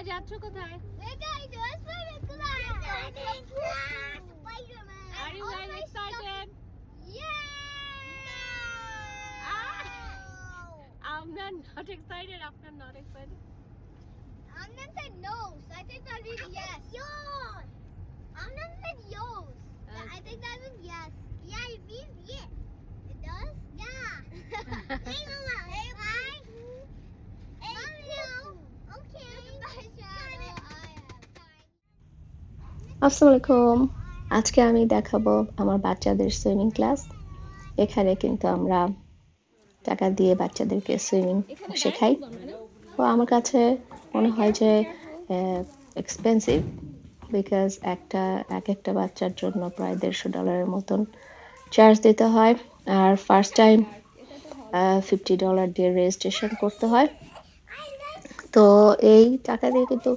যাচ্ছ কোথায়? Are you guys excited? I'm not excited. I'm not excited. Amnan said no, so I think that means yes. Yours. Amnan said yours. I think that means yes. Yeah, it means yes. It does? Yeah. Hey, Mama. Hey, bye. Hey, no. Okay. আসসালামু আলাইকুম। আজকে আমি দেখাবো আমার বাচ্চাদের swimming class. এখানে কিন্তু আমরা টাকা দিয়ে বাচ্চাদেরকে সুইমিং শেখাই। তো আমার কাছে মনে হয় যে এক্সপেন্সিভ, বিকজ এক একটা বাচ্চার জন্য প্রায় $150 মতন চার্জ দিতে হয়। আর ফার্স্ট টাইম $50 দিয়ে রেজিস্ট্রেশন করতে হয়। তো এই টাকা দিয়ে কিন্তু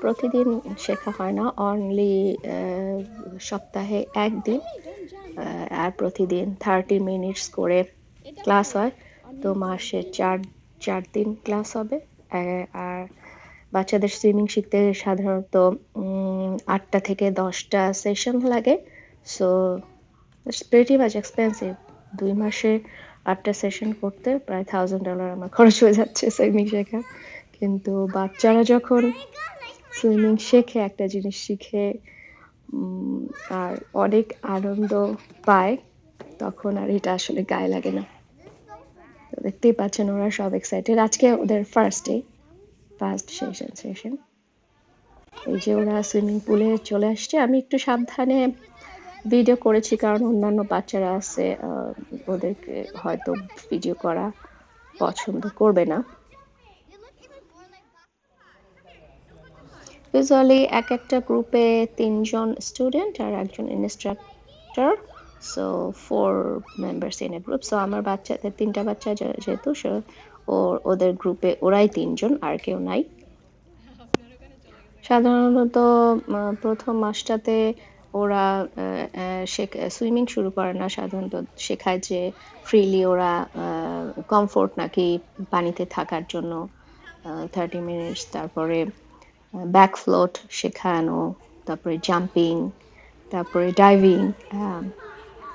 প্রতিদিন শেখা হয় না, অনলি সপ্তাহে একদিন, আর প্রতিদিন 30 মিনিটস করে ক্লাস হয়। তো মাসে চার দিন ক্লাস হবে। আর বাচ্চাদের সুইমিং শিখতে সাধারণত 8টা থেকে 10টা সেশন লাগে। So it's pretty much expensive. 2 মাসে 8টা সেশন করতে প্রায় $1000 আমার খরচ হয়ে যাচ্ছে সুইমিং শেখা। কিন্তু বাচ্চারা যখন সুইমিং শেখে, একটা জিনিস শিখে আর অনেক আনন্দ পায়, তখন আর এটা আসলে গায়ে লাগে না। তো দেখতেই পাচ্ছেন ওরা সব এক্সাইটেড। আজকে ওদের ফার্স্ট সেশন। এই যে ওরা সুইমিং পুলে চলে আসছে। আমি একটু সাবধানে ভিডিও করেছি, কারণ অন্যান্য বাচ্চারা আছে, ওদেরকে হয়তো ভিডিও করা পছন্দ করবে না। ইউজুয়ালি একটা গ্রুপে 3জন স্টুডেন্ট আর একজন instructor, so 4 members in a group. So আমার বাচ্চাদের 3টা বাচ্চা যেহেতু, ওদের গ্রুপে ওরাই 3জন, আর কেউ নাই। সাধারণত প্রথম মাসটাতে ওরা সুইমিং শুরু করে না, সাধারণত শেখায় যে ফ্রিলি ওরা কমফোর্ট নাকি পানিতে থাকার জন্য 30 মিনিটস, তারপরে ব্যাক ফ্লোট শেখানো, তারপরে জাম্পিং, তারপরে ডাইভিং,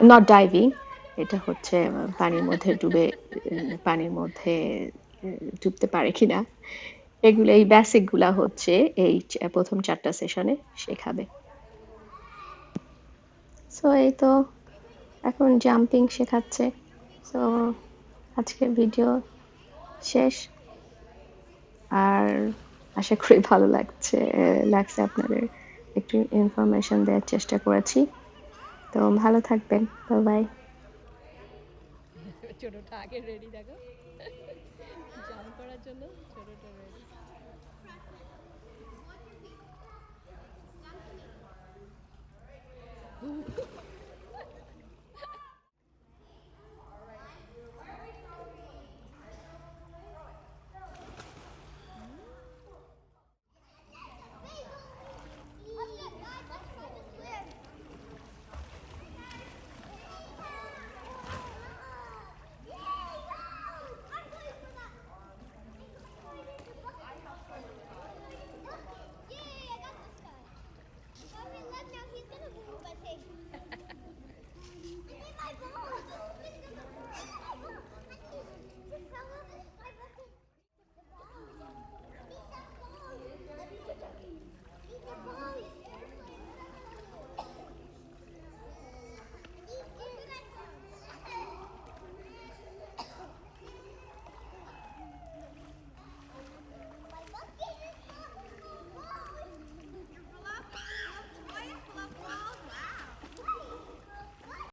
নট ডাইভিং, এটা হচ্ছে পানির মধ্যে ডুবতে পারে কিনা, এগুলো, এই বেসিক গুলা হচ্ছে এই প্রথম 4টা সেশনে শেখাবে। সো এই তো এখন জাম্পিং শেখাচ্ছে। সো আজকের ভিডিও শেষ। আর আশা করি ভালো লাগছে আপনাদের। একটু ইনফরমেশন দেওয়ার চেষ্টা করেছি। তো ভালো থাকবেন। Bye bye. ছোটটা আগে রেডি, দেখো জাম্প করার জন্য ছোটটা রেডি। Just